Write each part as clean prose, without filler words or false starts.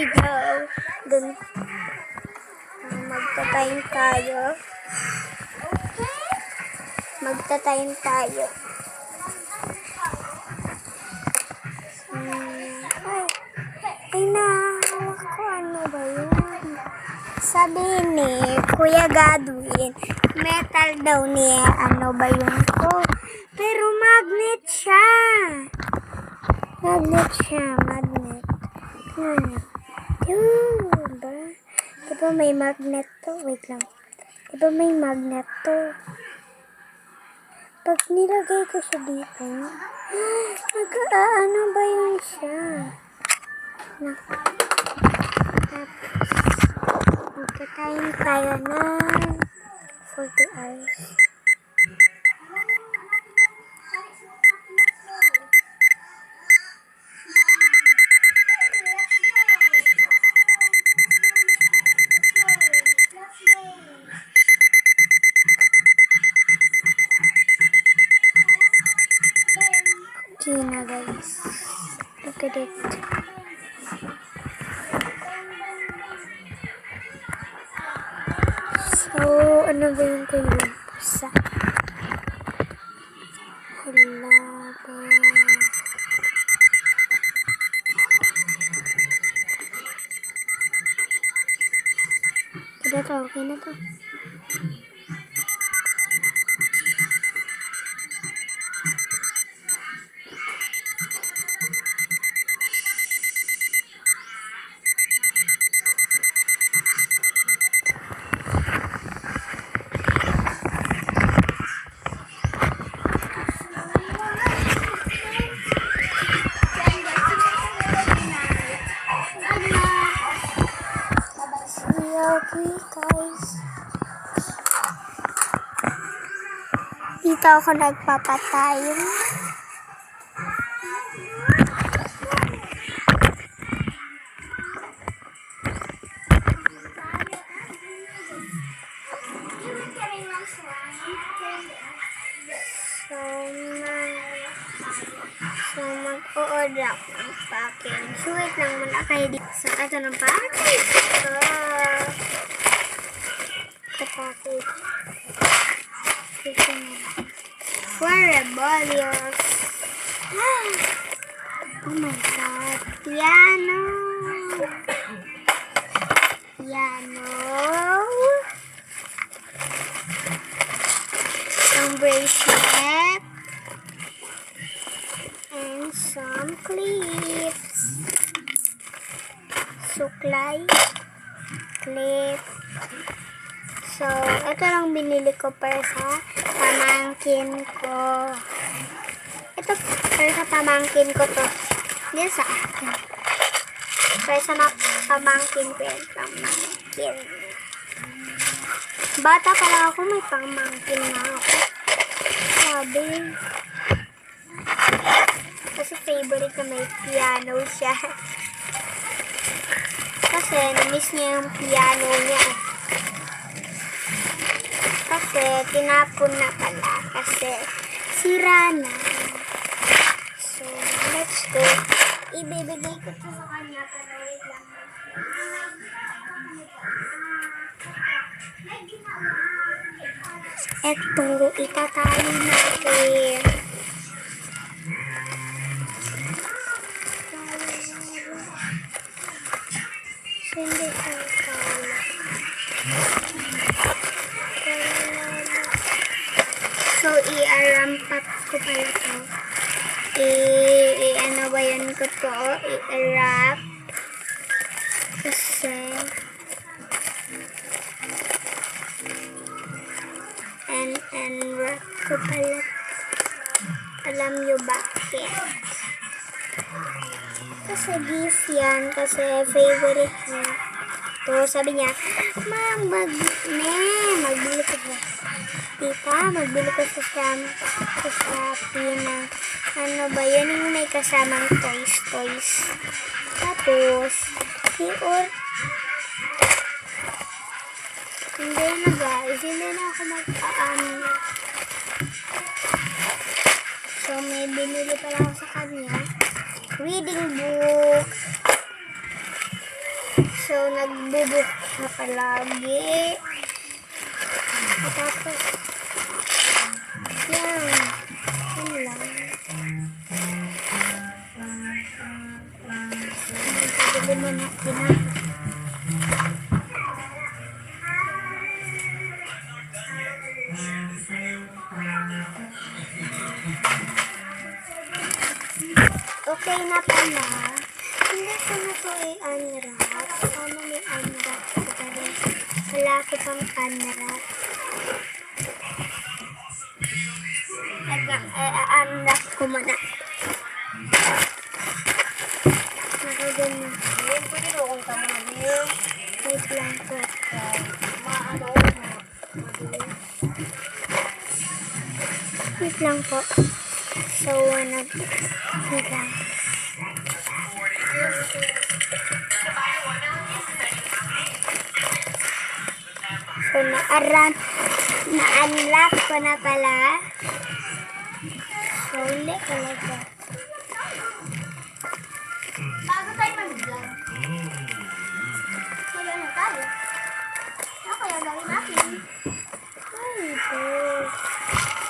go. Dun. Magta-time tayo. Magta-time tayo. Ay, nahawak ko. Ano ba yun? Sabi ni Kuya Godwin, metal daw niya. Ano ba yun ko? Pero magnet siya. Magnet siya. Magnet. Yun ba? Diba may magnet to? Wait lang. Diba may magnet to? Pag nilagay ko siya dito, ano ba yun siya? Magkatayin tayo ng 40 hours. Okay na guys. Look at it. So, ano ba yung kailan? Pusa. Hala ba? Okay na to. Okay guys. Dito ako nagpapatay. So mag-o-order ako ng package. Wait lang muna kayo dito sa ato ng package. Package. For rebellious. Oh my god. Piano. Some bracelet. And some clips. Suklay. Clip. So, ito lang binili ko para sa pamangkin ko. Ito para sa pamangkin ko to. Hindi sa akin. Para sa pamangkin ko yan. Pamangkin. Bata pala ako, may pamangkin na ako. Sabi. Kasi favorite na may piano siya. Kasi namiss niya yung piano niya. Kasi tinapon na pala. Kasi sira na. So, let's go. Ibibigay ko ito sa kanya. Pero wait lang. Ito, itatali natin. Hindi ko tali. So, i-rampat ko pala ito. Ano ba yun ko to? I-wrap. Kasi, and wrap ko pala. Alam nyo bakit? Kasi gift yan. Kasi favorite niya. So, sabi niya, magbili ko ba? Tita, magbili ko sa Shopee ng ano ba yun yung may kasamang toys. Tapos, hindi na guys, hindi na ako So, may binili pala ako sa kanya. Reading book. So, nagbubuk siya palagi. Tapos, yan. Yan lang. Pwede mo na pinag. Okay na pala. Hindi ko na ito i-unwrap. Paano may unwrap ko pa rin? Wala ko pang unwrap. I-unwrap ko muna. Nakagyan na. Pwede ko kung kamali. Wait lang po. Maano Wait lang po. So, wait lang. So, na-unlock ko na pala. So, hindi talaga. bago tayo mag-vlog. Kaya na tayo. Ano kaya gawin natin? Ay, Diyos.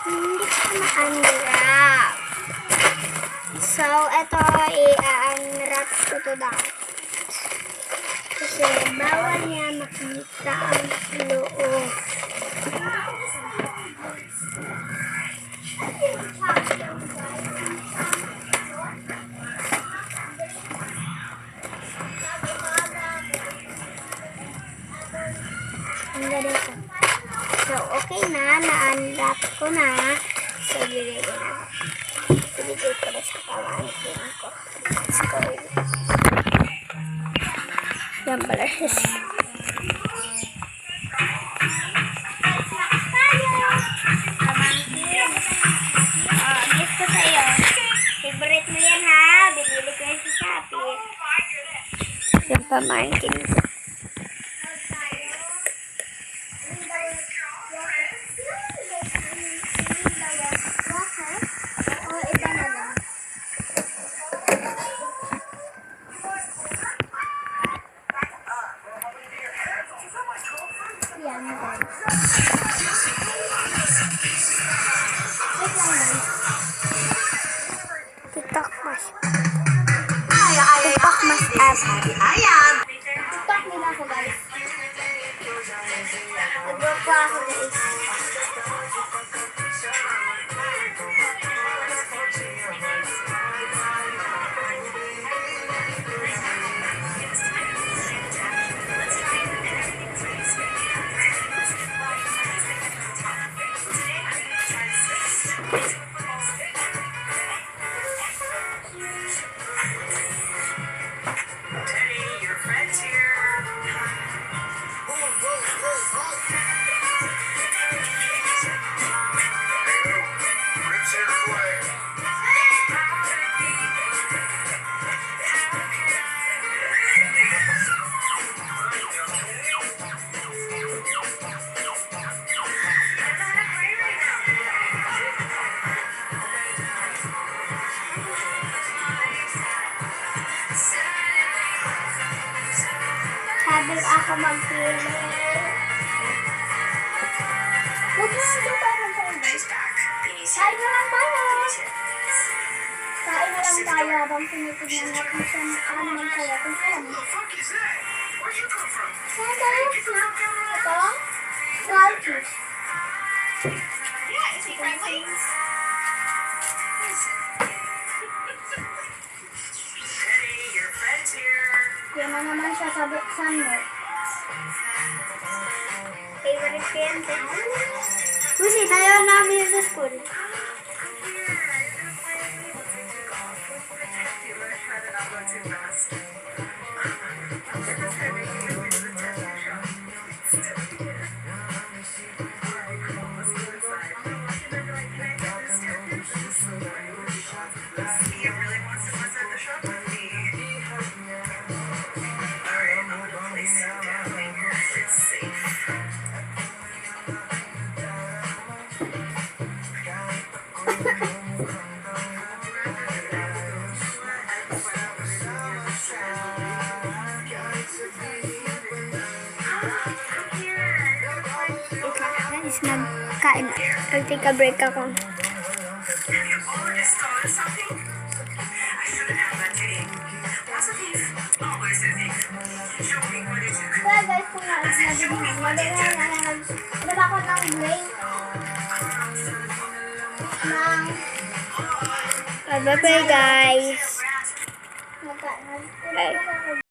Hindi ko na-unwrap. So, ito, i-unwrap ko to daw. Kasi, bawal niya makita ang loob. Ang ganito. So, okay na. Na-unwrap ko na. So, bibigay ko na sa pamangkin ko. Let's go. Yan pala siya. Pamangkin. Oh, miss ko sa'yo. Favorite mo yan ha. Binili ko yan sa Shopee. Yung pamangkin ko. Yan, guys. TikTok mas. TikTok mas app. TikTok nila ako guys. Nag-work po ako guys. Habang ako magpili. Huwag na ito tayo mag-kain. Kain na lang tayo. Kain na lang tayo habang tinitignan natin siya ano naman kaya kung alam mo. Saan tayo? Ito? Saltfish. Yan na naman siya sa sandwich. Favorite ko yan. Kasi tayo namin sa school. guys, nagkain. Nag-take a break ako. Kaya guys, kung nabili ako ng grain. Bye-bye guys. Nagka- Bye.